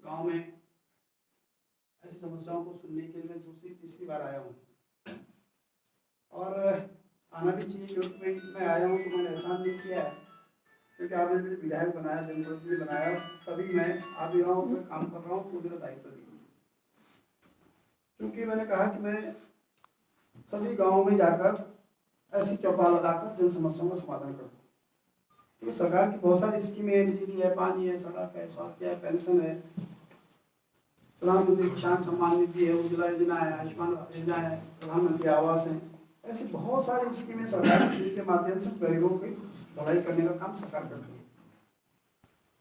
गांव में ऐसी समस्याओं को सुनने के लिए मैं दूसरी तीसरी बार आया हूँ और आना भी चाहिए, क्योंकि मैं आया हूँ तो मैंने एहसान नहीं किया है, क्योंकि आपने मुझे विधायक बनाया, जनप्रतिनिधि बनाया, तभी मैं आ भी रहा हूँ, मैं काम कर रहा हूँ, तो मेरा दायित्व भी है। क्योंकि मैंने कहा कि मैं सभी गाँव में जाकर ऐसी चौपाल लगाकर जन समस्याओं का समाधान करता हूँ। क्योंकि सरकार की बहुत सारी स्कीमें हैं, बिजली है, पानी है, सड़क है, स्वास्थ्य है, पेंशन है, प्रधानमंत्री किसान सम्मान निधि है, उज्ज्वला योजना है, आयुष्मान योजना है, प्रधानमंत्री आवास है, ऐसी बहुत सारी स्कीमें सरकार के माध्यम से गरीबों की भलाई करने का काम सरकार करती है।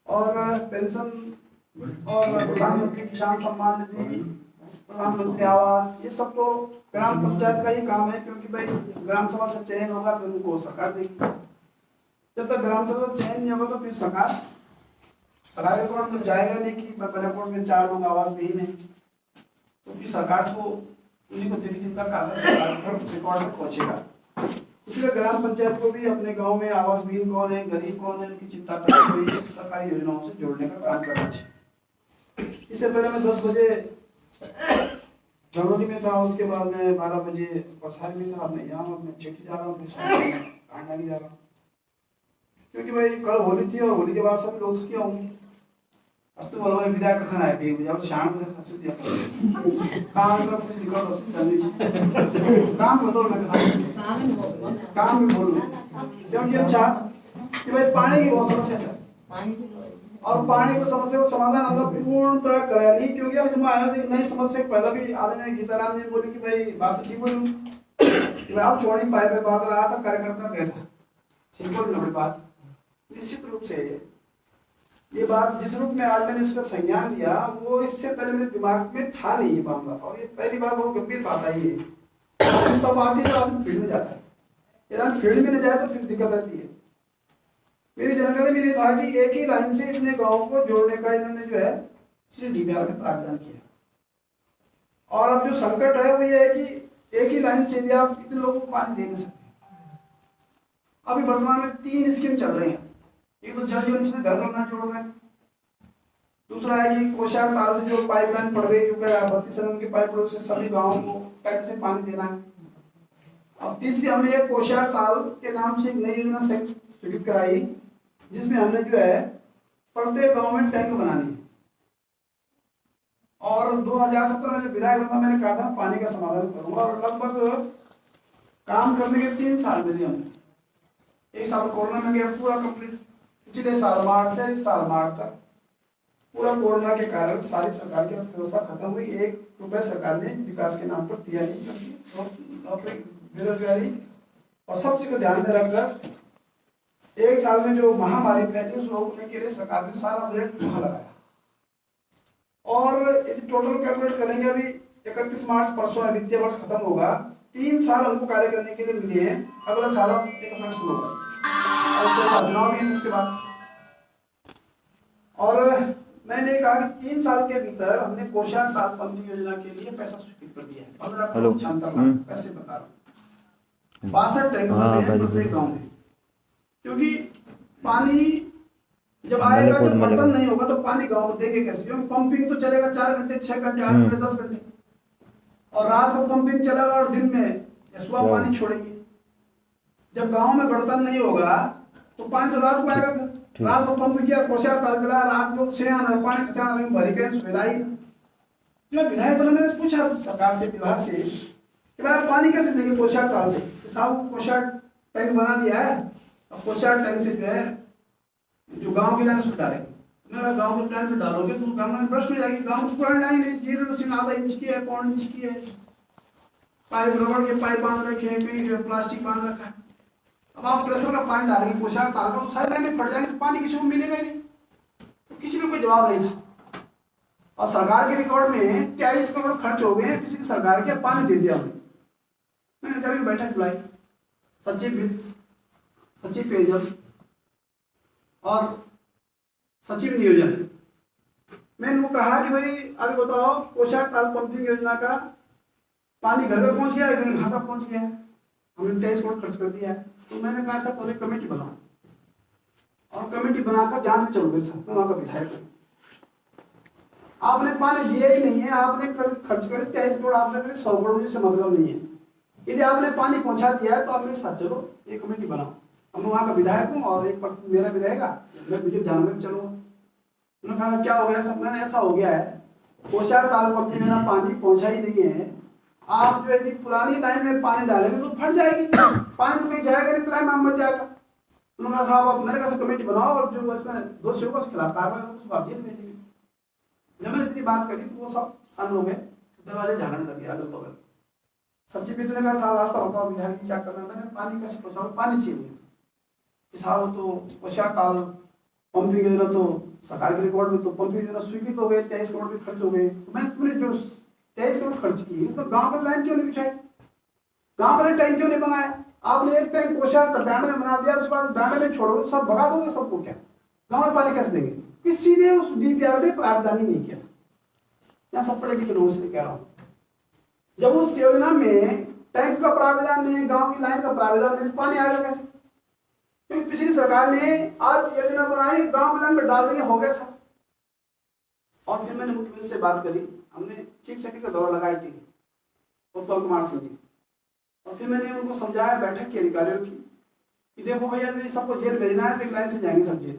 और पेंशन और प्रधानमंत्री किसान सम्मान निधि, प्रधानमंत्री आवास, ये सब तो ग्राम पंचायत का ही काम है, क्योंकि भाई ग्राम सभा से चयन होगा फिर उनको सरकार देगी। जब तक ग्राम सभा चयन नहीं होगा तो फिर सरकार रिकॉर्ड में जाएगा नहीं कि रिकॉर्ड में 4 लोग आवास विहीन है, क्योंकि सरकार को उन्हीं को जिनका कागज रिकॉर्ड में पहुंचेगा। इसलिए ग्राम पंचायत को भी अपने गांव में आवास विहीन कौन है, गरीब कौन है, उनकी चिंता करने के लिए सरकारी योजनाओं से जोड़ने का काम करना चाहिए। इससे पहले मैं 10 बजे झड़ोली में था, उसके बाद मैं 12 बजे बरसात में था, मैं यहाँ मैं चिट्ठी जा रहा हूँ, कांडागी जा रहा हूँ, क्योंकि भाई कल होली थी और होली के बाद सब लोग क्या होंगे। अब तो बोलो विधायक का खाना है भी मुझे, अब शाम को खर्च दिया काम का कुछ निकल बस चलनी चाहिए, काम में तो मैं काम में बोल क्योंकि अच्छा कि भाई पानी की बहुत समस्या है और पानी को समस्या को समाधान हम लोग पूर्ण तरह करा नहीं, क्योंकि अब जब आया तो नई समस्या पैदा भी आदमी गीताराम जी बोली कि भाई बात तो ठीक बोलूं कि भाई आप छोड़ी पाइप पे बात रहा था, कार्यकर्ता गया था, ठीक बोल ना बात। निश्चित रूप से ये बात जिस रूप में आज मैंने इसका संज्ञान लिया वो इससे पहले मेरे दिमाग में था नहीं ये मामला, और ये पहली बार बहुत गंभीर बात आई है। तब आती है तो आदमी फील्ड में जाता है, यदि फील्ड में न जाए तो फिर दिक्कत रहती है। मेरी जानकारी में ये था कि एक ही लाइन से इतने गाँव को जोड़ने का इन्होंने जो है DPR में प्रावधान किया, और अब जो संकट है वो ये है कि एक ही लाइन से यदि आप इतने लोगों को पानी दे नहीं सकते। अभी वर्तमान में 3 स्कीम चल रही है, एक तो जल जीवन मिशन घर करना जोड़ रहे हैं, दूसरा है कि कोशार ताल से जो पाइपलाइन पड़ गई, क्योंकि 32 रन की पाइप से सभी गांवों को टैंक से पानी देना है। अब तीसरी हमने एक कोशार ताल के नाम से एक नई योजना स्वीकृत कराई, जिसमें हमने जो है प्रत्येक गांव में टैंक बनानी है। और 2017 में जब विधायक बना मैंने कहा था पानी का समाधान करूंगा, और लगभग काम करने के 3 साल मिले हमने। एक साल कोरोना में गया पूरा कंप्लीट, पिछले साल मार्च से इस साल मार्च तक पूरा कोरोना के कारण सारी सरकार की अर्थव्यवस्था खत्म हुई। 1 रुपए सरकार ने विकास के नाम पर दिया नहीं, क्योंकि बेरोजगारी और सब चीज को ध्यान में रखकर 1 साल में जो महामारी फैली उस रोकने के लिए सरकार ने सारा बजट वहां लगाया। और यदि टोटल कैलकुलेट करेंगे, अभी 31 मार्च परसों है, वित्तीय वर्ष खत्म होगा, 3 साल हमको कार्य करने के लिए मिले हैं। अगला साल अब 1 अप्रैल शुरू होगा और चुनाव भी उसके बाद। और मैंने कहा कि 3 साल के भीतर हमने कोशार ताल पंप योजना के लिए पैसा स्वीकृत कर दिया है, 15 करोड़ 76 लाख पैसे बता रहा हूँ। 62 टैंक प्रत्येक गाँव में, क्योंकि पानी जब आएगा जब बर्तन नहीं होगा तो पानी गाँव में देंगे कैसे, क्योंकि पंपिंग तो चलेगा 4 घंटे 6 घंटे 8 घंटे 10 घंटे, और रात को पंपिंग चलेगा और दिन में या सुबह पानी छोड़ेंगे। जब गांव में बर्तन नहीं होगा तो पानी तो रात को आएगा, रात को पंप किया, कोशार ताल चला, रात को से आना पानी खचा नहीं भरी के सुविधाई। जो विधायक बना मैंने पूछा सरकार से, विभाग से कि भाई पानी कैसे देंगे कोशार ताल से, कि साहब कोशार टैंक बना दिया है, अब कोशार टैंक से जो है जो गाँव की लाइन उसको डालेंगे। मैं गाँव की लाइन में डालोगे तो गाँव में प्रश्न हो जाएगी, गाँव की पुरानी लाइन है 0 आधा इंच की है, 1.5 इंच की है, पाइप रबड़ के पाइप बांध रखे हैं, प्लास्टिक बांध रखा है। अब आप प्रेशर का पानी डालेंगे कोशार ताल पर तो सारी लाइनें फट जाएंगी, तो पानी किसी को मिलेगा ही नहीं। तो किसी में कोई जवाब नहीं था, और सरकार के रिकॉर्ड में 23 करोड़ खर्च हो गए पिछली सरकार के, पानी दे दिया हमने। मैंने करके बैठक बुलाई, सचिव वित्त, सचिव पेयजल और सचिव नियोजन। मैंने वो कहा कि भाई अभी बताओ कोशार ताल पंपिंग योजना का पानी घर घर पहुंच गया है, भाषा पहुंच गया है, हमने 23 करोड़ खर्च कर दिया है। तो मैंने कहा ऐसा पूरी कमेटी बनाओ, और कमेटी बनाकर जांच में चलो मेरे साथ, मैं वहां का विधायक हूं। आपने पानी दिया ही नहीं है, आपने खर्च करे 23 करोड़, आपने करे 100 करोड़, से मतलब नहीं है। यदि आपने पानी पहुंचा दिया है तो आप मेरे साथ चलो, एक कमेटी बनाओ, हम वहाँ का विधायक हूँ और एक मेरा भी रहेगा, मैं मुझे जान में चलूँगा। उन्होंने कहा क्या हो गया सब? मैंने ऐसा हो गया है, कोशार ताल पंपी में पानी पहुंचा ही नहीं है, आप जो यदि पुरानी लाइन में पानी डालेंगे तो फट जाएगी, पानी तो कहीं जाएगा नहीं, इतना माम बच जाएगा। उन्होंने कहा साहब आप मेरे पास कमेटी बनाओ और जो उसमें दोषियों को खिलाफ कार्रवाई हो उसको आप जेल भेजेंगे। जब मैंने इतनी बात करी तो वो सब शांत हो गए, दरवाजे झाड़ने लगे अगल बगल। सच्ची पिछले ने कहा साहब रास्ता बताओ बिहार क्या करना है? मैंने पानी कैसे पहुंचाओ? पानी चाहिए मुझे कि साहब तो कोशार ताल पंपिंग योजना तो सरकार के रिकॉर्ड में तो पंपिंग योजना स्वीकृत हो गए, 23 करोड़ भी खर्च हो गए। मैंने पूरे जो 23 करोड़ खर्च किए उसमें गांव का लाइन क्यों नहीं बिछाई? गांव का टैंक क्यों नहीं बनाया? आपने एक टैंक कोशार डांडे में बना दिया, उसके बाद डांडे में छोड़ो सब भगा दोगे सबको, क्या गांव में पानी कैसे देंगे? किसी ने उस डीपीआर में प्रावधान नहीं किया। यहाँ सब पढ़े लिखे लोगों से कह रहा हूँ, जब उस योजना में टैंक का प्रावधान नहीं, गांव की लाइन का प्रावधान नहीं, पानी आएगा कैसे? क्योंकि पिछली सरकार ने आज योजना बनाई, गांव की लाइन में डाल देंगे, हो गया सब। और फिर मैंने मुख्यमंत्री से बात करी, हमने चीफ सेक्रेटरी का दौरा लगाया थी उत्पल कुमार सिंह जी, और फिर मैंने उनको समझाया बैठक के अधिकारियों की कि देखो भैया यदि सबको जेल भेजना है तो एक लाइन से जाएंगे सब जेल,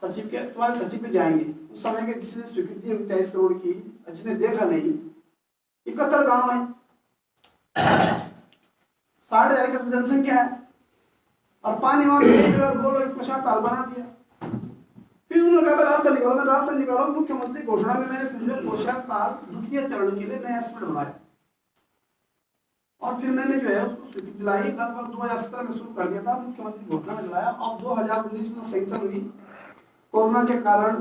सचिव के तुम्हारे सचिव पे जाएंगे। उस समय के जिसने स्वीकृति 23 करोड़ की, जिसने देखा नहीं, 71 गांव है, 60,000 की जनसंख्या है, और पानी वहां बोलो कोशार ताल बना दिया। फिर उन्होंने कहा रास्ता निकालो, मैं रास्ता निकालो। मुख्यमंत्री घोषणा में मैंने फिर कोशार ताल द्वितीय चरण के लिए नया एस्टिमेट बनाया, और फिर मैंने जो है उसको स्वीकृति दिलाई, लगभग 2017 में शुरू कर दिया था, मुख्यमंत्री घोषणा में दिलाया। अब 2019 में सैंक्शन हुई, कोरोना के कारण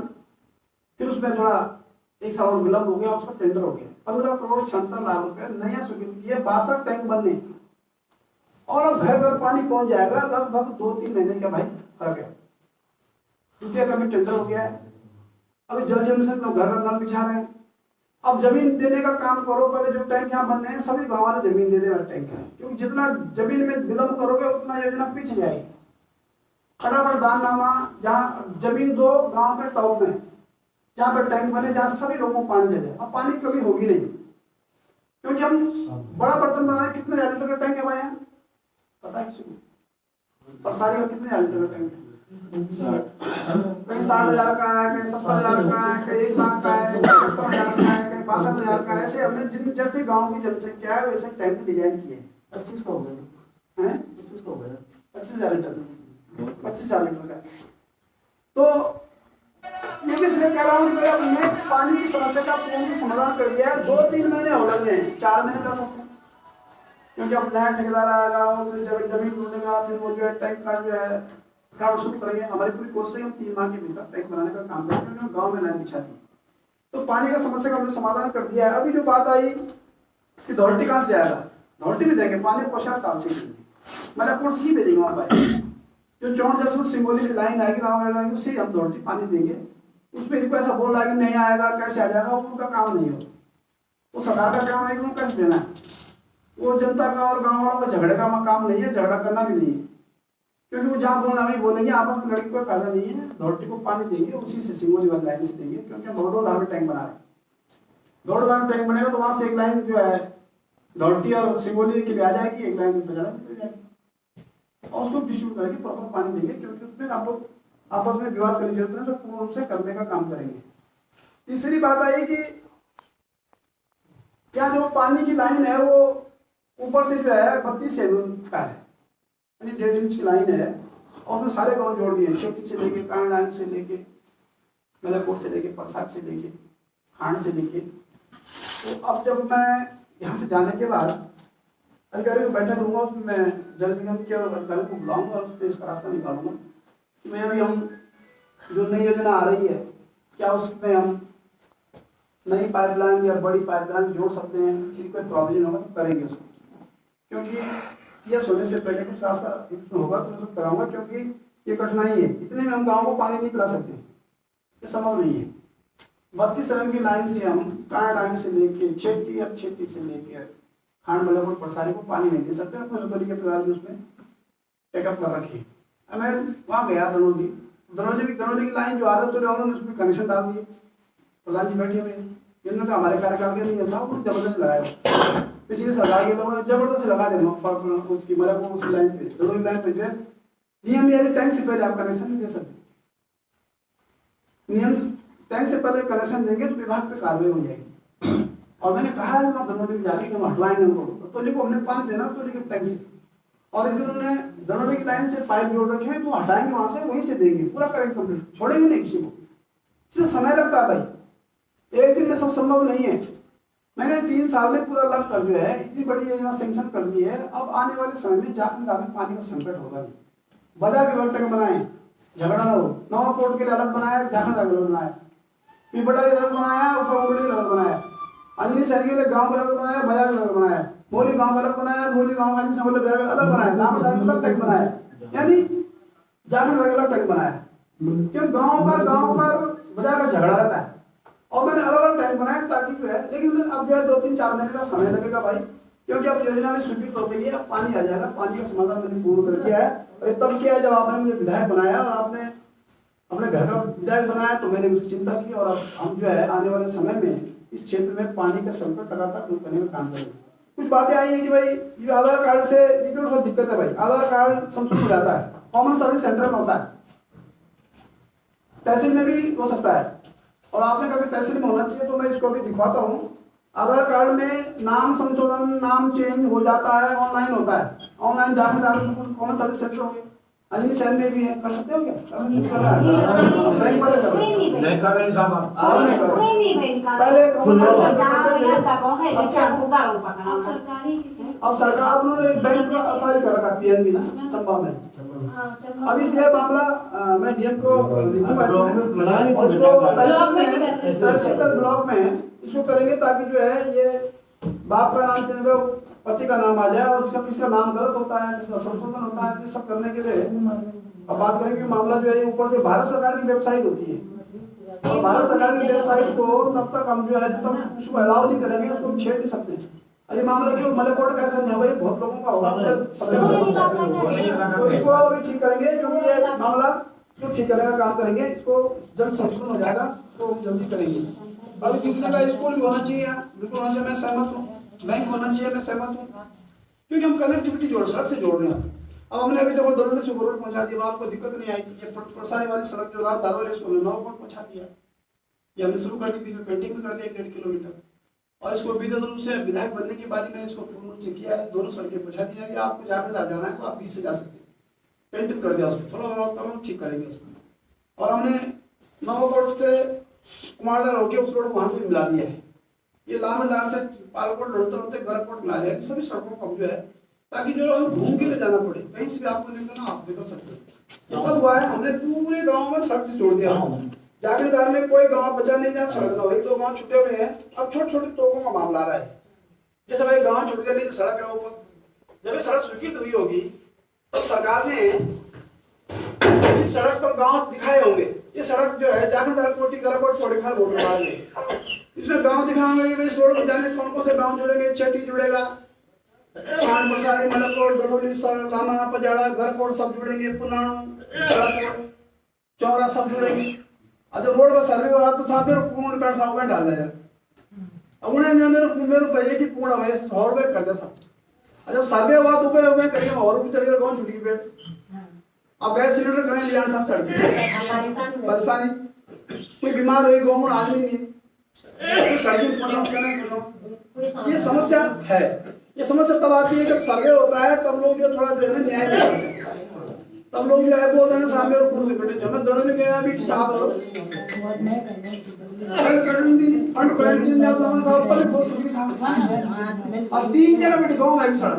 फिर उसमें थोड़ा एक साल और विलंब हो गया, उसका टेंडर हो गया। 15 करोड़ 76 लाख रुपए नया स्वीकृति किए, 62 टैंक बनने, और अब घर घर पानी पहुंच जाएगा। लगभग 2-3 महीने का भाई फर्क है। द्वितीय का भी टेंडर हो गया है, अभी जल जीवन मिशन लोग घर घर नल बिछा रहे हैं। अब जमीन देने का काम करो, पहले जो टैंक यहाँ बन रहे हैं सभी गाँव वाले जमीन दे दे टैंक, क्योंकि जितना जमीन में विलंब करोगे उतना योजना पीछे जाएगी। फटाफट दाननामा, जहाँ जमीन दो गांव के टॉप में, जहाँ पर टैंक बने, जहाँ सभी लोगों को पानी चले। अब पानी कभी होगी नहीं, क्योंकि हम बड़ा बर्तन बना रहे। कितने हजार लीटर का टैंक है भाई यहाँ पता है किसी को? और सारी का कितने हजार लीटर का टैंक है? कहीं 60,000 का है, कहीं 70,000 का है, कहीं 1 लाख का है, 70,000 का है, कहीं 62,000 का है। ऐसे हमने जिन जैसे गांव की जनसंख्या है वैसे टैंक डिजाइन किए। 25 का हो गया है, 25 का हो गया, 25,000 लीटर, 25,000 लीटर का। तो मैं इसलिए कह रहा हूँ कि हमने पानी की समस्या का पूर्ण समाधान कर दिया है। 2-3 महीने हो लग गए, 4 महीने कर सकते हैं, क्योंकि अब नया ठेकेदार आएगा, जमीन ढूंढेगा, फिर वो जो है टैंक का जो है काम शुरू करेंगे। हमारी पूरी कोशिश है हम 3 माह के भीतर टैंक बनाने का काम करेंगे, क्योंकि गाँव में लाइन बिछा दी। तो पानी का समस्या का हमने समाधान कर दिया है। अभी जो बात आई कि धौल्टी कहाँ से आएगा, धौल्टी में देंगे पानी, कोशार ताल से मलकपुर से ही भेजेंगे वहाँ पानी। जो 54 सिंगोली की लाइन आएगी राम, उससे हम धौल्टी पानी देंगे। उसमें इनको ऐसा बोल रहा है कि नहीं आएगा, कैसे आ जाएगा, वो उनका काम नहीं हो। वो सरकार का काम है कि उनको कैसे देना है। वो जनता का और गाँव वालों का झगड़े का काम नहीं है, झगड़ा करना भी नहीं है, क्योंकि वो जहाँ बोलना वही बोलेंगे, आपस में लड़की कोई फायदा नहीं है। धौल्टी को पानी देंगे, उसी से सिंगोली वाली लाइन से देंगे, क्योंकि हम धौलधार में टैंक बना रहे हैं। धौलधार में टैंक बनेगा तो वहां से एक लाइन जो है धौल्टी और सिंगोली के लिए आ जाएगी, एक लाइन बजाड़ा भी जाएगी, और उसको डिस्ट्रीब्यूट करके प्रॉपर पानी देंगे। क्योंकि उसमें आप लोग आपस में विवाद करने की जरूरत है, तो पूर्ण रूप से करने का काम करेंगे। तीसरी बात आई कि क्या जो पानी की लाइन है वो ऊपर से जो है 32 mm का है, यानी 1.5 इंच की लाइन है, और उसमें सारे गांव जोड़ दिए, खेती से लेके कांडांग से लेके मलकपुर से लेके प्रसाद से लेके खांड से लेके। तो अब जब मैं यहाँ से जाने के बाद अधिकारी को बैठक लूंगा, उसमें मैं जल निगम के अधिकारी को बुलाऊंगा और उसमें इसका रास्ता निकालूंगा कि मैं अभी हम जो नई योजना आ रही है क्या उसमें हम नई पाइपलाइन या बड़ी पाइपलाइन जोड़ सकते हैं, यदि कोई प्रॉब्लम होगा तो करेंगे उसको। क्योंकि यह सोने से पहले कुछ रास्ता होगा तो मैं सब कराऊंगा, क्योंकि ये कठिनाई है, इतने में हम गाँव को पानी नहीं पिला सकते, ये संभव नहीं है। 32 mm की लाइन से हम कांडांग से लेके छेटी और छेटी से लेके खांड मलकपुर प्रसारी को पानी नहीं दे सकते। कुछ तरीके फिलहाल भी उसमें टेकअप कर रखी। अब मैं वहाँ गया धनौली की लाइन जो आ रहा है तो उन्होंने उसमें कनेक्शन डाल दिए, प्रधान जी बैठे हुए, इन्होंने कहा हमारे कार्यकाल के नहीं ऐसा, उन्होंने जबरदस्त लगाया, पिछले सरकार के लोगों ने जबरदस्त लगा दे उसकी मतलब उसकी लाइन पे, जरूरी लाइन पे जो है नियम ये टैंक से पहले आप कनेक्शन नहीं दे सकते, नियम टैंक से पहले कनेक्शन देंगे तो विभाग पे कार्रवाई हो जाएगी। और मैंने कहा है वहाँ धनौली जाके हम हटवाएंगे उनको, तो को हमने पानी देना तो टैंक से, और यदि उन्होंने धनौली की लाइन से पाइप जोड़ रखे हैं तो हटाएंगे वहां से, वहीं से देंगे पूरा करेंट कंप्लीट, छोड़ेंगे नहीं किसी को। इसमें समय लगता है भाई, एक दिन में सब संभव नहीं है। मैंने 3 साल में पूरा लग कर जो है इतनी बड़ी योजना सैंक्शन कर दी है। अब आने वाले समय में जाकर में पानी का संकट होगा नहीं, बाजार के लोग बनाए झगड़ा ना हो, नवा कोर्ट के लिए अलग बनाया, जाखड़ अलग बनाया, पिपटा के अलग बनाया, ऊपर उमड़ी अलग बनाया, अंजनी शहर के लिए गांव अलग बनाया, बाजार अलग बनाया, मोली गांव अलग बनाया, मोली गांव का अलग बनाया, नामदार अलग टैग बनाया, यानी जाखड़ अलग टैग बनाया, क्योंकि गांव पर बाजार का झगड़ा रहता है। और मैंने अलग अलग टैग बनाया ताकि जो है, लेकिन अब जो है 2-3-4 महीने का समय लगेगा भाई, क्योंकि अब योजना में स्वीकृत हो गई है, अब पानी आ जाएगा, पानी का समाधान मैंने पूर्ण कर दिया है। और तब क्या है, जब आपने मुझे विधायक बनाया और आपने अपने घर का विधायक बनाया तो मैंने उसकी चिंता की, और अब हम जो है आने वाले समय में इस क्षेत्र में पानी का संकट लगातार दूर करने में काम करेंगे। कुछ बातें आई है कि भाई ये आधार कार्ड से बहुत दिक्कत है भाई, आधार कार्ड संशोधित हो जाता है, कॉमन सर्विस सेंटर में होता है, तहसील में भी हो सकता है, और आपने कभी तहसील में होना चाहिए, तो मैं इसको भी दिखवाता हूँ। आधार कार्ड में नाम संशोधन, नाम चेंज हो जाता है, ऑनलाइन होता है, ऑनलाइन जाकर कॉमन सर्विस सेंटर होंगे, अंजनी शहर में भी है, कर सकते हो क्या? बैंक वाले कर रहे हैं, नहीं कर रहे साहब, पहले अब सरकार उन्होंने बैंक का अप्लाई कर रखा पीएनबी ना चंबा में। अब इस ये मामला मैं डीएम को ब्लॉक में इसको करेंगे, ताकि जो है ये बाप का नाम चेंज हो, पति का नाम आ जाए, और इसका किसका नाम गलत होता है, किसका संशोधन होता है, ये सब करने के लिए अब बात करेंगे। मामला जो है ऊपर से भारत सरकार की वेबसाइट होती है, और भारत सरकार की वेबसाइट को तब तक हम जो है जब तक उसको अलाउ नहीं करेंगे उसको छेड़ नहीं सकते। अरे मामला क्यों मलेकोट का ऐसा नहीं है भाई, बहुत लोगों का होगा, तो इसको अभी ठीक करेंगे, क्योंकि ये मामला इसको ठीक करने का काम करेंगे, इसको जल्द संशोधन हो जाएगा तो हम जल्दी करेंगे। अभी कितने का स्कूल भी होना चाहिए, बिल्कुल होना चाहिए, मैं सहमत हूँ, बैंक होना चाहिए, मैं सहमत हूँ, क्योंकि हम कनेक्टिविटी जोड़ सड़क से जोड़ रहे हैं। अब हमने अभी देखो दलोली से रोड पहुंचा दिया, आपको दिक्कत नहीं आएगी। ये प्रसारी वाली सड़क जो रात दारोली इसको हमने 9 फुट पहुंचा दिया, ये हमने शुरू कर दी, बीच में पेंटिंग भी कर दी 1.5 किलोमीटर, और इसको विद्युत से विधायक बनने के बाद मैंने इसको पूर्ण रूप से किया है, दोनों सड़कें पहुंचा दी जाएगी। आपको जाकर जाना है तो आप बीच से जा सकते हैं, पेंटिंग कर दिया उसको, थोड़ा बहुत काम ठीक करेंगे उसको। और हमने नवाकोट से कुमारदार होके उस रोड वहां से मिला दिया है, ये लामरदार से पालकोट लड़ते गरकोट मिला दिया, सभी सड़कों को जो है, ताकि जो हम घूम के ले जाना पड़े, कहीं से भी आपको निकलना आप निकल सकते हो। तब हुआ है हमने पूरे गांव में सड़क से जोड़ दिया, जागीरदार में कोई गांव बचा नहीं जहाँ सड़क ना हो, 1-2 गांव छूटे हुए हैं। अब छोटे-छोटे तोपों का मामला आ रहा है, जैसे भाई गांव छूट गया नहीं तो सड़क है ऊपर, जब ये सड़क स्वीकृत हुई होगी तब सरकार ने इस सड़क पर गांव दिखाए होंगे। ये सड़क जो है जागीरदार कोटी गलाकोट कोड़ेखाल रोड मार्ग है, इसमें गांव दिखाएंगे कि इस रोड पर जाने कौन से गांव जुड़ेंगे, छठी जुड़ेगा, खान बसारी, मलकोट, दलोली, रामा, पजाड़ा, गरकोट सब जुड़ेंगे, पुनाणु, चौरा सब जुड़ेंगे। जब रोड का सर्वे हो रहा तो साहब मेरे पूर्ण कार्ड साहब में डाल दे यार, अब उन्हें मेरे पैसे की पूर्ण अवैध 100 रुपए कर दे साहब। जब सर्वे हुआ तो मैं करिए और भी चढ़ गया, कौन छुट्टी पेट, अब गैस सिलेंडर करें लिया सब सड़क परेशानी, कोई बीमार हुई गाँव में आदमी नहीं, ये समस्या है। ये समस्या तब आती है जब सर्वे होता है, तब लोग जो थोड़ा जो है ना न्याय नहीं, तब लोग जो है बोलते हैं साहब मेरे पूर्ण बेटे जो मैं दौड़ने में गया अभी साहब फंड क्रेडिट दिन जाता हूं साहब पर बहुत चुकी साहब अब 3 जगह बेटे गांव में सड़क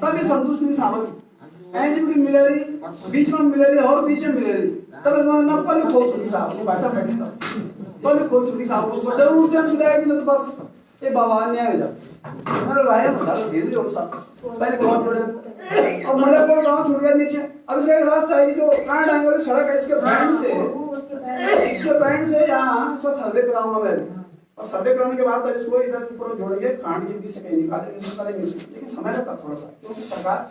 तब ये संतुष्ट नहीं साहब एज भी मिले रही, बीच में मिले रही और बीच में मिले रही, तब मैंने ना पल खोल चुकी साहब भाई साहब बैठे था पल खोल चुकी साहब को जरूर चल जाएगी ना, तो बस ये बाबा न्याय हो जाता मेरे भाई मसाला धीरे धीरे साहब पहले गांव छोड़े, अब मले को गांव छूट गया नीचे। अब इसका एक रास्ता है जो कांड आएंगे वाली सड़क है, इसके बैंड से यहाँ सर्वे कराऊंगा मैं, और सर्वे कराने के बाद तब इसको इधर ऊपर जोड़ेंगे, कांड के बीच से कहीं निकालेंगे, लेकिन समय लगता थोड़ा सा, क्योंकि सरकार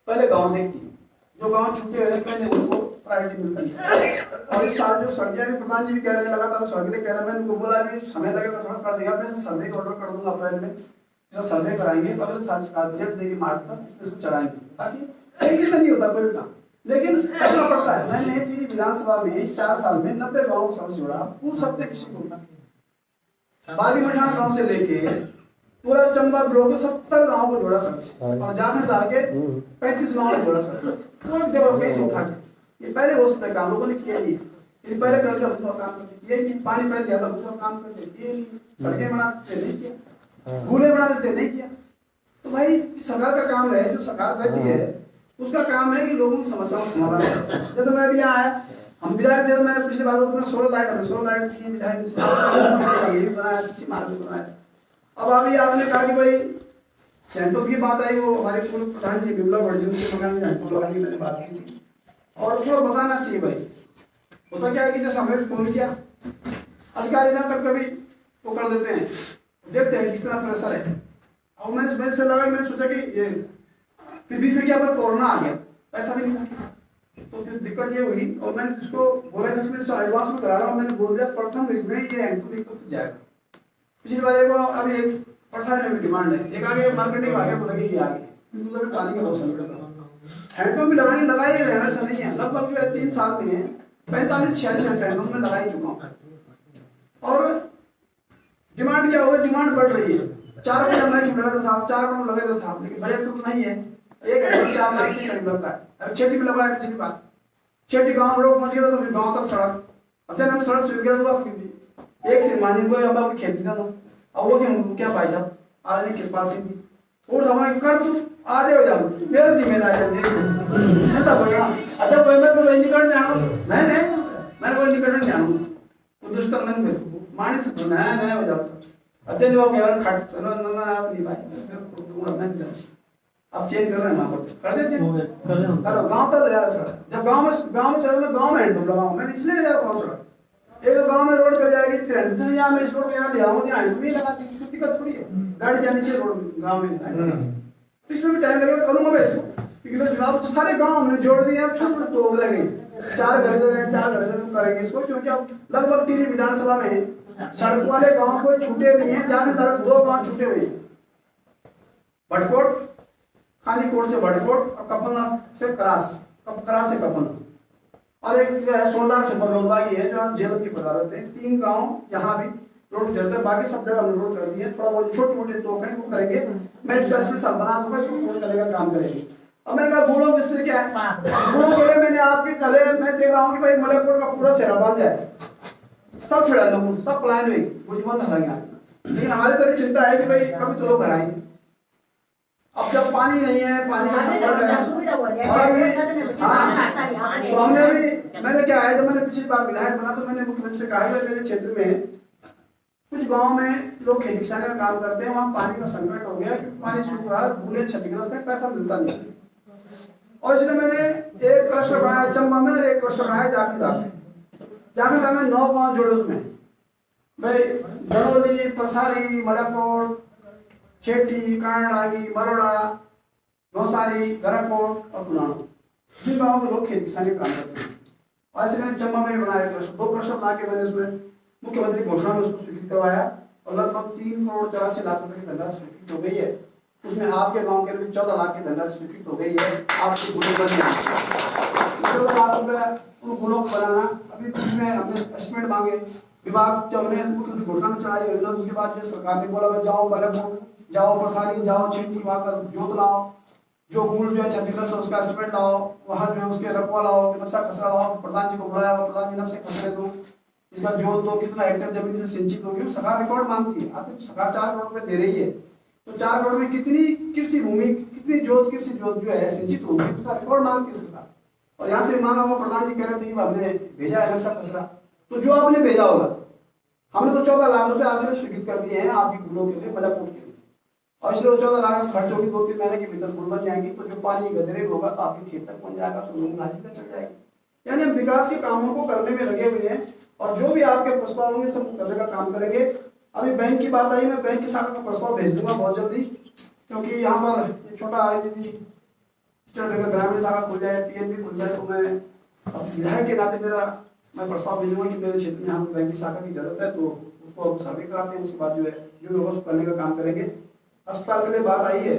पहले गांव देखती है, जो गांव छूटे हुए पहले उनको प्रायोरिटी मिलती है। और इस साल जो सड़कें भी प्रधान जी भी कह रहे हैं लगातार सड़कें कह रहे हैं, मैंने उनको बोला भी समय लगेगा थोड़ा कर देगा, मैं सर्वे का ऑर्डर कर दूंगा अप्रैल में, जो सर्वे कराएंगे अगले साल बजट देंगे मार्च तक इसको चढ़ाएंगे, ताकि कहीं नहीं होता कोई काम, लेकिन करना पड़ता है। मैंने पूरी विधानसभा में इस 4 साल में 90 गाँव से जोड़ा, पूछ सकते किसी को, बागी मठान गाँव से लेके पूरा चंबा ब्लॉक 70 गाँव को जोड़ा सकते, और जाखड़ डाल के 35 गाँव को जोड़ा सकते, वो जगह कैसे उठा के, ये पहले हो सकता है काम लोगों ने किया नहीं, ये पहले कर दिया दूसरा काम करते, ये नहीं पानी पहले लिया था दूसरा काम करते, ये नहीं सड़कें बनाते नहीं किया, भूले बना देते नहीं किया। तो भाई सरकार का काम है, जो सरकार करती है उसका काम है कि लोगों की समस्याओं का समाधान करना। जैसे मैं अभी यहाँ आया, हम विधायक थे, मैंने पिछले बार में सोलर लाइट की विधायक बनाया, सीसी मार्ग बनाया। अब अभी आपने कहा कि भाई हैंडपंप की बात आई, वो हमारे पूर्व प्रधान जी बिमला बड़जी उनके मकान में हैंडपंप लगाने की मैंने बात की थी, और पूरा बताना चाहिए भाई। होता क्या है कि जैसे हमने फोन किया अधिकारी ना कभी वो कर देते हैं, देखते हैं कितना प्रेशर है। और मैंने से लगा, मैंने सोचा कि ये फिर बीच में क्या था, कोरोना आ गया, पैसा भी नहीं था, तो फिर दिक्कत ये हुई। और मैंने उसको बोला था इसमें एडवांस में करा रहा हूँ, मैंने बोल दिया प्रथम वीक में ये हैंडपंप तो जाएगा। पिछली बार एक अभी एक परसाद में भी डिमांड है, एक आगे मार्केटिंग आगे लगेगी आगे, क्योंकि तो पानी का बहुत संकट है। हैंडपंप भी लगाए रहना ऐसा नहीं है, लगभग 3 साल में 45-46 हैंडपंप में लगा ही चुका हूँ। और डिमांड क्या हो रही है, डिमांड बढ़ रही है। 4 करोड़ लगा था साहब, 4 करोड़ लगे थे साहब, लेकिन बजट तो नहीं है, 1 करोड़ 4 लाख से करीब लगता है। अब छेटी में लगाया पिछली बार, छेटी गाँव रोड पहुंच गया तो फिर गाँव तक सड़क, अब जब हम सड़क स्वीप गया तो एक से मानी बोले अब आपकी खेती था, अब वो क्या भाई साहब आने कृपाल सिंह जी और हमारे कर तू आधे हो जाओ, मेरी जिम्मेदारी है तब भैया। अच्छा कोई मैं कोई निकल जाऊँ, मैं कोई निकल जाऊँ, वो दुष्ट मन में माने से नया हो जाओ सब। अच्छा जो केवल खट ना आप नहीं भाई, मैं अब चेंज कर रहे हैं वहाँ पर से कर देते हैं, गाँव तक ले जा रहा है। जब गाँव में चलो, मैं गाँव में हैंडपंप लगाऊँ, मैंने इसलिए ले जा रहा हूँ सड़क, एक गांव में रोड कर जाएगी ट्रेन, तो यहाँ मैं इस रोड यहाँ ले आऊँ, यहाँ भी लगा दी, कोई दिक्कत थोड़ी है, गाड़ी जानी चाहिए रोड गांव में, तो इसमें भी टाइम लगेगा, करूँगा मैं इसको, क्योंकि आप तो सारे गांव हमने जोड़ दिए, अब छोटे छोटे तो रह गए, 4 घर करेंगे इसको, क्योंकि अब लगभग टीरी विधानसभा में सड़क वाले गाँव कोई छूटे नहीं है, जहाँ 2 गाँव छूटे हुए, भटकोट, खालीकोट से भटकोट और कपलना से करास से कपलना, और एक जो है सोलदार सुपर रोडबागी है जो जेल की बदारत है। 3 गांव यहाँ भी रोड चलते हैं, बाकी सब जगह हमने रोड कर दिए, थोड़ा बहुत छोटे मोटे तो करें वो करेंगे, मैं इसका स्पेशल बना दूंगा, इसको पूर्ण करेगा काम करेंगे। अब मैंने कहा बूढ़ों मिस्त्री क्या है, बूढ़ों के लिए मैंने आपके तले मैं देख रहा हूँ कि भाई मलयपुर का पूरा चेहरा बन जाए, सब छिड़ा लो, सब प्लान हुई बुझमत हलाएंगे, लेकिन हमारे तो चिंता है कि भाई कभी तो लोग घर आएंगे। अब जब पानी नहीं है, पानी का संकट है, और अभी तो हमने भी मैंने क्या है, जब मैंने पिछली बार विधायक बना तो मैंने मुख्यमंत्री से कहा है मेरे क्षेत्र में कुछ गांव में लोग खेती किसानी का काम करते हैं, वहाँ पानी का संकट हो गया, पानी सूख रहा है, भूले क्षतिग्रस्त है, पैसा मिलता नहीं, और इसलिए मैंने एक क्लस्टर बनाया चंबा में और एक क्लस्टर बनाया जाखड़ में 9 गाँव जोड़े उसमें, भाई दनौली, परसारी, मलयकोट, छेटी, कांडागी, बरोड़ा, नौसारी, गराकोट और पुराना, जिन गाँव के लोग खेती किसानी काम करते हैं। और ऐसे मैंने चंबा में बनाया 2 क्लस्टर बना के मैंने उसमें मुख्यमंत्री घोषणा में उसको स्वीकृत करवाया, और लगभग 3 करोड़ 84 लाख रुपए की धनराशि स्वीकृत हो गई है। उसमें आपके गांव के लिए 14 लाख की धनराशि स्वीकृत हो गई है, आपके गुणों बन 14 लाख रुपए उन गुणों को बनाना। अभी उसमें हमने एस्टिमेट मांगे, विभाग जब हमने मुख्यमंत्री घोषणा में चढ़ाई योजना, उसके बाद सरकार ने बोला जाओ मलयपुर, जाओ परसारी, जाओ छिंटी, वहाँ का जोत लाओ, जो गुड़ जो है क्षतिग्रस्त है उसका एस्टिमेट लाओ, वहाँ जो है उसके रकवा लाओ, नक्शा खसरा लाओ, प्रधान जी को बुलाया, प्रधान जी नक्शे खसरे दो, इसका जोत दो, कितना हेक्टेयर जमीन से सिंचित होगी, सरकार रिकॉर्ड मांगती है। अब सरकार 4 करोड़ रुपए दे रही है, तो 4 करोड़ में कितनी कृषि भूमि, कितनी कृषि जोत जो है सिंचित होगी, उसका रिकॉर्ड मांगती है सरकार। और यहाँ से माना हुआ प्रधान जी कह रहे थे कि आपने भेजा है नक्शा खसरा, तो जो आपने भेजा होगा, हमने तो 14 लाख रुपए आपने स्वीकृत कर दिए हैं आपकी गुड़ों के लिए, मलयपुर के लिए, और इसलिए 14 लाख खर्च होगी, 2-3 महीने के भीतर गुड़ बन जाएंगी, तो जो पानी गदरे होगा तो आपके खेत तक पहुंच जाएगा, तो लोग आजीविका चल जाएगी। यानी हम विकास के कामों को करने में लगे हुए हैं, और जो भी आपके प्रस्ताव होंगे सब करने का काम करेंगे। अभी बैंक की बात आई, मैं बैंक की शाखा का प्रस्ताव भेज दूंगा बहुत जल्दी, क्योंकि यहाँ पर छोटा यदि ग्रामीण शाखा खुल जाए, पीएनबी खुल जाए, तो मैं अब विधायक के नाते मैं प्रस्ताव भेजूंगा कि मेरे क्षेत्र में हमें बैंक की शाखा की जरूरत है, तो उसको हम सर्वे कराते हैं, उसके बाद जो है जो व्यवस्था करने का काम करेंगे। अस्पताल के लिए बात आई है,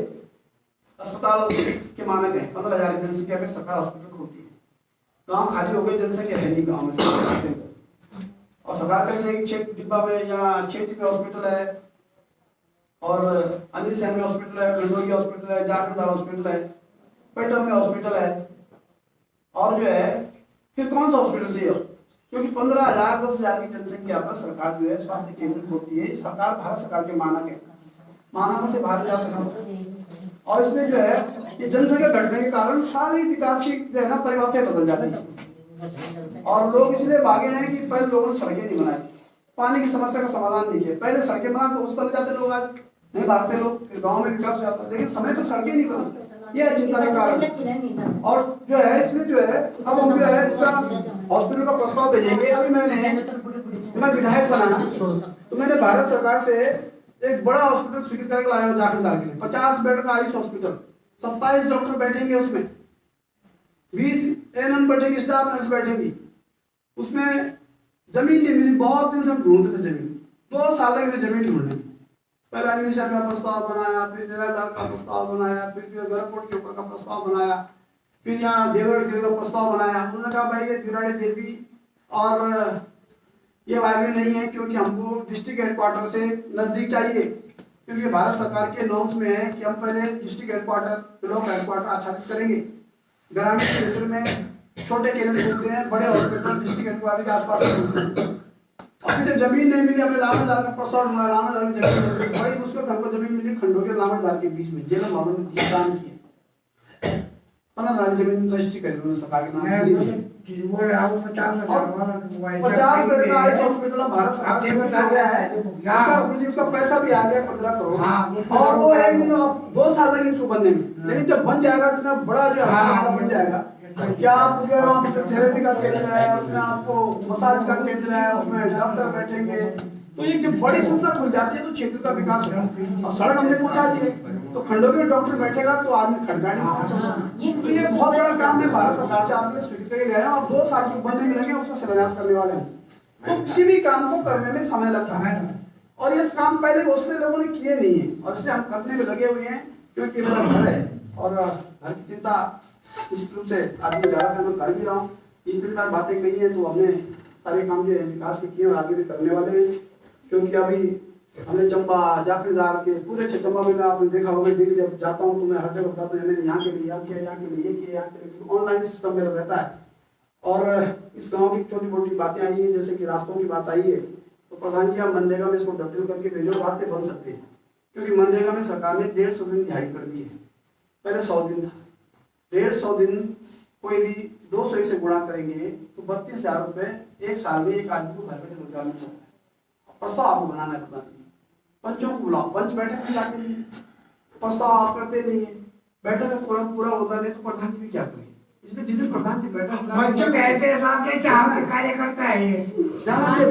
अस्पताल के मानक है 15,000 की जनसंख्या में सरकार हॉस्पिटल खोलती है, गाँव खाली हो गए, जनसंख्या है नहीं गाँव में, और सरकार कहते हैं कि 6 डिब्बा में या 6 डिब्बे हॉस्पिटल है, और अनिल सैन में हॉस्पिटल है, खंडोई हॉस्पिटल है, जाटदार हॉस्पिटल है, पेटर में हॉस्पिटल है, और जो है फिर कौन सा हॉस्पिटल चाहिए? क्योंकि 15,000 10,000 की जनसंख्या पर सरकार जो है स्वास्थ्य केंद्र खोलती है। सरकार भारत सरकार के मानक है, मानकों से बाहर जा सकते, और इसमें जो है ये जनसंख्या घटने के कारण सारी विकास की जो है ना परिभाषा बदल जाती है, और लोग इसलिए भागे हैं कि पहले लोगों ने सड़कें नहीं बनाई, पानी की समस्या का समाधान नहीं किया, पहले सड़कें बना तो उस तरह जाते लोग, आज नहीं भागते लोग, फिर गाँव में विकास हो जाता है, लेकिन समय पर सड़कें नहीं बनी, ये चिंता का कारण। और जो है इसलिए जो है अब हम जो है इसका हॉस्पिटल का प्रस्ताव भेजेंगे। अभी मैं विधायक बना तो मैंने भारत सरकार से एक बड़ा हॉस्पिटल स्वीकृत करके लाया हूँ जाटदार के लिए, 50 बेड का आयुष हॉस्पिटल, 27 डॉक्टर बैठेंगे उसमें, 20 एएनएम बैठेंगे, स्टाफ नर्स बैठेंगी। उसमें जमीन नहीं मिली, बहुत दिन से हम ढूंढते थे जमीन, 2 साल लगे जमीन ढूंढने। पहले अनिल का प्रस्ताव बनाया, फिर निराधार का प्रस्ताव बनाया, फिर एयरपोर्ट के ऊपर का प्रस्ताव बनाया, फिर यहाँ देवगढ़ का प्रस्ताव बनाया। उन्होंने कहा भाई ये दिराड़ी देवी और ये वायबल नहीं है, क्योंकि हमको डिस्ट्रिक्ट हेडक्वार्टर से नजदीक चाहिए, क्योंकि भारत सरकार के नॉर्म्स में है कि हम पहले डिस्ट्रिक्ट हेडक्वार्टर ब्लॉक हेडक्वार्टर आच्छादित करेंगे। ग्रामीण क्षेत्र में छोटे केंद्र होते हैं, बड़े हॉस्पिटल डिस्ट्रिक्ट हेडक्वार्टर के आसपास होते हैं। अभी जब जमीन नहीं मिली, हमने लामड़दार का प्रस्ताव बनाया, लामड़दार की जमीन मिली, बड़ी मुश्किल से हमको जमीन मिली खंडोई और लामड़दार के बीच में, जेल भवन ने दान किए 15 जमीन रजिस्ट्री करी उन्होंने सरकार के नाम। 50 बेड का आयुष हॉस्पिटल भारत सरकार से हो गया है, उसका पैसा भी आ गया 15 करोड़, और वो है 2 साल लगेंगे उसको बनने में, लेकिन जब बन जाएगा इतना बड़ा जो बन जाएगा, क्या आप जो है थेरेपी का केंद्र है, उसमें आपको मसाज का केंद्र है, उसमें डॉक्टर बैठेंगे, तो ये जब बड़ी संस्था खुल जाती है तो क्षेत्र का विकास होगा। और सड़क हमने पहुंचा दी है, तो खंडों में डॉक्टर बैठेगा तो आदमी खड़गाड़ी पहुंचेगा। तो ये बहुत बड़ा काम है, भारत सरकार से आपने स्वीकृत करके लिया है, और 2 साल के बनने मिलेंगे, उसका शिलान्यास करने वाले हैं। तो किसी भी काम को करने में समय लगता है, और ये काम पहले बहुत से लोगों ने किए नहीं है, और इसलिए हम करने में लगे हुए हैं, क्योंकि मेरा घर है और घर की चिंता निश्चित रूप से आदमी ज्यादा करना कर भी रहा हूँ। 3 बार बातें कही हैं, तो हमने सारे काम जो है विकास के किए और आगे भी करने वाले हैं। क्योंकि अभी हमने चंबा जाफरीदार के पूरे चंबा में आपने देखा होगा, डेली जब जाता हूँ तो मैं हर जगह बताता हूँ मैंने यहाँ के लिए किया, यहाँ के लिए किया, यहाँ के लिए, ऑनलाइन सिस्टम मेरा रहता है। और इस गाँव की छोटी मोटी बातें आई है, जैसे कि रास्तों की बात आई है, तो प्रधान जी आप मनरेगा में इसको डबल करके भेजो, रास्ते बन सकते हैं, क्योंकि मनरेगा में सरकार ने 150 दिन दिहाड़ी कर दी है, पहले 100 दिन था। 150 दिन कोई भी 200 से गुणा करेंगे तो 32,000 रुपए एक साल में एक आदमी को घर बैठे रोजगार मिल सकता है। प्रस्ताव आपको बनाना है प्रधान जी, पंचों को बुलाओ, पंच बैठक में जाते नहीं, प्रस्ताव आप करते नहीं है, बैठक का पूरा होता नहीं तो प्रधान जी भी क्या करें। इसलिए जिस दिन प्रधान जी बैठक कार्यकर्ता है जाना चाहिए,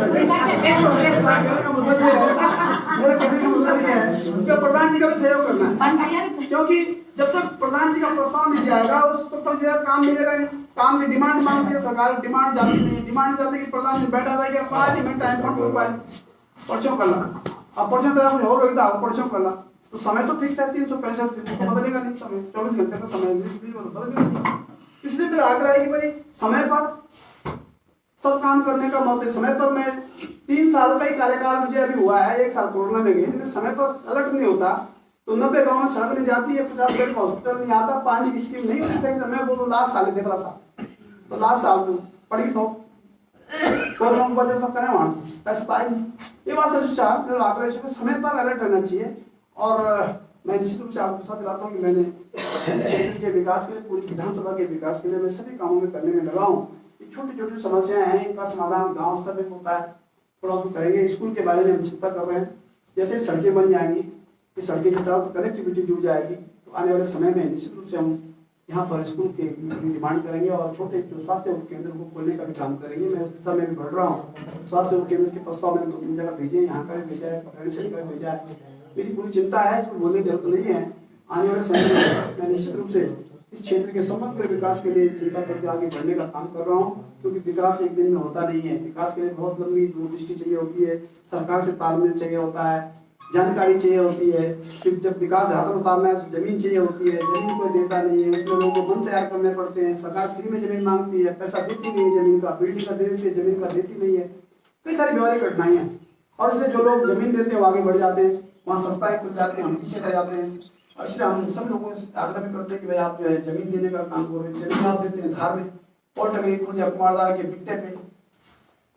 प्रधान जी का भी सहयोग करना है, क्योंकि जब तक प्रधान जी का प्रस्ताव नहीं जाएगा उस तक जो है काम मिलेगा नहीं। काम में डिमांड मांगती है सरकार, डिमांड जाती नहीं, डिमांड जाती है कि प्रधान जी बैठा रहेगा 5 मिनट टाइम पर पर्चों कर ला, अब पर्चों तेरा कुछ और होगा पर्चों कर ला, तो समय तो फिक्स है 365 दिन, तो बदलेगा नहीं समय, 24 घंटे का समय बदलेगा। इसलिए मेरा आग्रह है कि भाई समय पर सब काम करने का मौका, समय पर मैं 3 साल का ही कार्यकाल मुझे अभी हुआ है, 1 साल कोरोना में गए, समय पर अलर्ट नहीं होता तो 90 गाँव में सड़क नहीं जाती है, 50 बेड का हॉस्पिटल नहीं आता, पानी की स्कीम नहीं होती सही समय, बोलो लास्ट साल देख रहा साल, तो लास्ट साल तो पड़ी तो कोरोना बजट तो करें वहाँ पैसे पाए नहीं। ये बात सच मेरा आग्रह समय पर अलर्ट रहना चाहिए। और मैं निश्चित रूप से आपको साथ दिलाता हूँ कि मैंने क्षेत्र के विकास के लिए, पूरी विधानसभा के विकास के लिए मैं सभी कामों में करने में लगा हूँ। छोटी छोटी समस्याएं हैं, इनका समाधान गाँव स्तर पर होता है, थोड़ा बहुत करेंगे। स्कूल के बारे में हम चिंता कर रहे हैं, जैसे सड़कें बन जाएंगी, इस सड़कें की तरफ कनेक्टिविटी जुड़ जाएगी, तो आने वाले समय में निश्चित रूप से हम यहाँ पर स्कूल के डिमांड करेंगे और छोटे जो स्वास्थ्य केंद्र को खोलने का भी काम करेंगे। मैं उस दिशा में भी बढ़ रहा हूँ। स्वास्थ्य केंद्र के प्रस्ताव मैंने 2-3 जगह भेजे, यहाँ का भी भेजा है, पटवारी से का भी भेजा है। मेरी पूरी चिंता है, इसको बोलने की जरूरत नहीं है। आने वाले समय में मैं निश्चित रूप से इस क्षेत्र के समग्र विकास के लिए चिंता करके आगे बढ़ने का काम कर रहा हूँ, क्योंकि विकास एक दिन में होता नहीं है। विकास के लिए बहुत लंबी दूरदृष्टि चाहिए होती है, सरकार से तालमेल चाहिए होता है, जानकारी चाहिए होती है। फिर जब विकास धरातल उतारना है तो जमीन चाहिए होती है, जमीन कोई देता नहीं है, उसमें लोगों को मन तैयार करने पड़ते हैं। सरकार फ्री में जमीन मांगती है, पैसा देती नहीं है, जमीन का बिल्डिंग का दे देती है, जमीन का देती नहीं है। कई सारी व्यवहारिक कठिनाइयां हैं, और इसलिए जो लोग जमीन देते हैं वो आगे बढ़ जाते हैं, वहाँ सस्ता है खुल जाते हैं, हम पीछे रह जाते हैं। और इसलिए हम सब लोगों से आग्रह भी करते हैं कि भाई आप जो है जमीन देने का काम करो। जमीन आप देते हैं धार में, पॉलिटेक्निक खोल दिया कुमारधार के बिट्टे पे,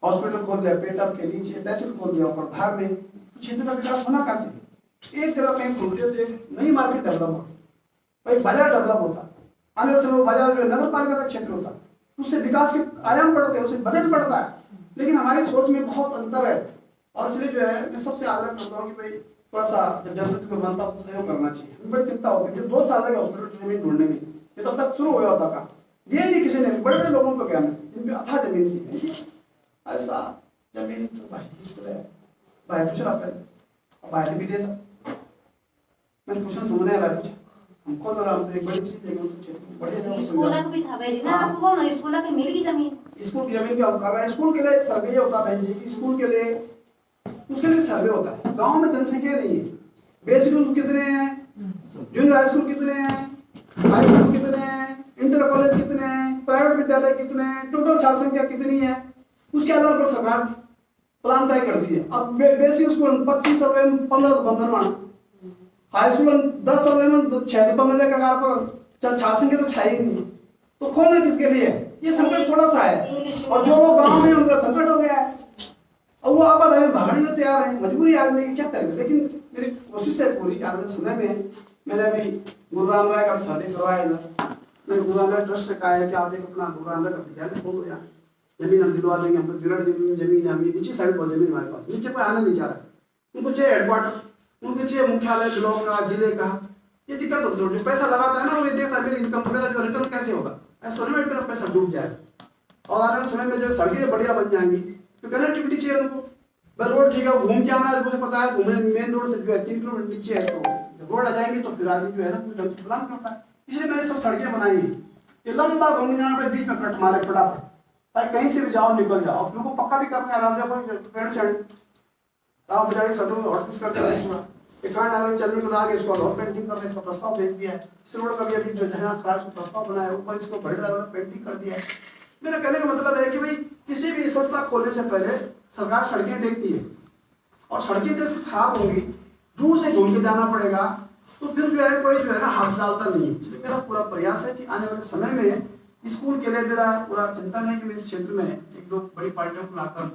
हॉस्पिटल खोल दिया पेटअप के नीचे, तहसील खोल दिया ऊपर धार में, क्षेत्र का विकास होना कहाँ से? एक जगह कहीं खोलते होते नई मार्केट डेवलप हो, भाई बाजार डेवलप होता, आने वाले समय बाजार जो नगर पालिका का क्षेत्र होता, उससे विकास के आयाम बढ़ते हैं, उससे बजट बढ़ता है। लेकिन हमारी सोच में बहुत अंतर है, और इसलिए जो है मैं सबसे आग्रह करता हूँ कि भाई थोड़ा सा जब जनता को बनता है सहयोग करना चाहिए। हमें बड़ी चिंता होती है कि 2 साल लगे हॉस्पिटल की जमीन ढूंढने में, ये तब तक शुरू हो गया होता का, दिए नहीं किसी ने, बड़े बड़े लोगों को क्या जिनकी अथाह जमीन थी। ऐसा जमीन तो भाई भाई पूछ रहा पहले भाई भी दे सकते, मैं पूछना तुमने भाई पूछा हमको तो हम तो एक बड़ी चीज लेकिन तो बढ़िया स्कूल का भी था भाई जी ना, आपको कौन है स्कूल के मिल की जमीन, स्कूल की जमीन की हम कर रहे हैं। स्कूल के लिए सर्वे होता है बहन जी की, स्कूल के लिए उसके लिए सर्वे होता है। गांव में जनसंख्या नहीं है, बेसिक स्कूल कितने हैं, जूनियर हाई स्कूल कितने हैं, हाई स्कूल कितने हैं, इंटर कॉलेज कितने हैं, प्राइवेट विद्यालय कितने हैं, टोटल छात्र संख्या कितनी है, उसके आधार पर सरकार प्लान तय करती है। अब बेसिक स्कूल 25 सर्वे में 15 बंधनवान, हाई स्कूल 10 सर्वे में 6 बनने के आधार पर छात्र संख्या तो छाई नहीं, तो खोलना किसके लिए? ये संकट थोड़ा सा है, और जो लोग गांव में उनका संकट हो गया है, और वो आबाद हमें भागने को तैयार है, मजबूरी आदमी की क्या करेंगे। लेकिन मेरी कोशिश है पूरी, आने वाले समय में मैंने अभी गुरु राम राय का सर्वे करवाया इधर, मैंने गुरु राम राय ट्रस्ट से कहा है कि आप एक अपना गुरु राम राय का विद्यालय खोलो यार, जमीन हम दिलवा देंगे, हमको जुरड़ जमीन है, हम ये नीचे साइड पर जमीन हमारे पास, नीचे पर आना नहीं चाह रहा है, उनको चाहिए हेडक्वार्टर, उनको चाहिए मुख्यालय ब्लॉक का, जिले का। ये दिक्कत होती है, जो पैसा लगाता है ना वो ये देखता है मेरी इनकम, मेरा जो रिटर्न कैसे होगा, ऐसा नहीं मेरा पैसा डूब जाए। और आने वाले समय में जो सड़कें बढ़िया बन जाएंगी, तो कनेक्टिविटी चाहिए उनको, रोड ठीक है घूम के आना है, मुझे पता है घूमने मेन रोड से जो है 3 किलोमीटर नीचे है, तो रोड आ जाएंगी तो फिर आदमी जो है ना ढंग से प्लान करता है। इसलिए मैंने सब सड़कें बनाई है, ये लंबा घूम जाना पड़े, बीच में कट मारे फटाफट, ताकि कहीं से भी जाओ निकल जाओ। आप लोगों को पक्का भी करना है, आप पेड़ से गाँव बजाय सड़कों को हॉटपिस करते हैं, पूरा एक कांड चलने को आगे इसको और पेंटिंग करने इसका प्रस्ताव भेज दिया है। इस रोड का भी अभी जो जहाँ खराब प्रस्ताव बनाया है ऊपर इसको भरेदार पेंटिंग कर दिया है। मेरा कहने का मतलब है कि भाई किसी भी संस्था खोलने से पहले सरकार सड़कें देखती है, और सड़कें जब खराब होंगी दूर से घूम के जाना पड़ेगा, तो फिर जो है कोई जो है ना हाथ डालता नहीं है। इसलिए मेरा पूरा प्रयास है कि आने वाले समय में स्कूल के लिए मेरा पूरा चिंतन है कि मैं इस क्षेत्र में 1-2 बड़ी पार्टियों को लाकर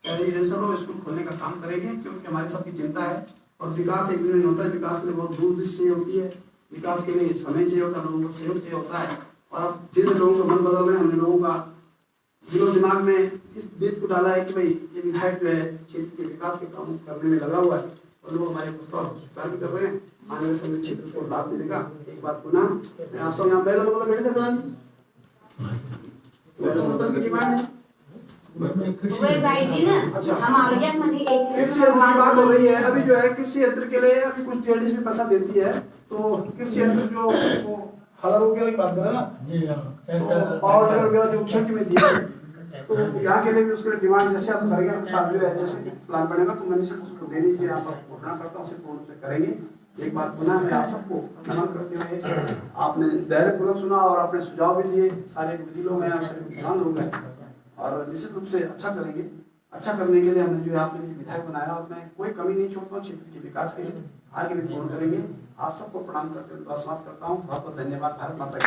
रेजिडेंशियल स्कूल खोलने का काम करेंगे, क्योंकि हमारी सबकी चिंता है। और विकास एक दिन नहीं होता है, विकास के लिए बहुत दूरदृष्टि होती है, विकास के लिए समय चाहिए होता है, लोगों को सहयोग चाहिए होता है। और अब जिन लोगों का मन बदल रहे हैं, हमने लोगों का दिलो दिमाग में इस बीज को डाला है कि भाई ये विधायक जो है क्षेत्र के विकास के काम करने में लगा हुआ है, और लोग हमारे प्रस्ताव स्वीकार भी कर रहे हैं। आने वाले समय क्षेत्र को लाभ मिलेगा। एक बात को ना मैं आप सब यहाँ पहले मतलब बैठे थे बनानी मतलब की डिमांड है भाई जी ना, हमारे यहाँ में एक कृषि यंत्र की बात हो रही है। अभी जो है कृषि यंत्र के लिए अभी कुछ ट्रेडिस भी पैसा देती है, तो कृषि यंत्र जो हल वगैरह की बात करें ना, पावर टिलर वगैरह जो छठ में दिया है, तो यहाँ के लिए भी उसके लिए डिमांड जैसे आप करेंगे साथ जो है जैसे प्लान बनेगा तो मैंने उसको देने के लिए आपको घोषणा करता हूँ, उसे पूर्ण रूप से करेंगे। एक बात पुनः मैं आप सबको नमन करते हुए, आपने धैर्यपूर्वक सुना और आपने सुझाव भी दिए, सारे बुद्धि लोग हैं, सभी प्रधान लोग हैं, और निश्चित रूप से अच्छा करेंगे। अच्छा करने के लिए हमने जो है आपने विधायक बनाया, और मैं कोई कमी नहीं छोड़ता हूँ क्षेत्र के विकास के लिए, आगे भी पूर्ण करेंगे। आप सबको प्रणाम करते हुए समाप्त करता हूँ। बहुत बहुत धन्यवाद। भारत माता की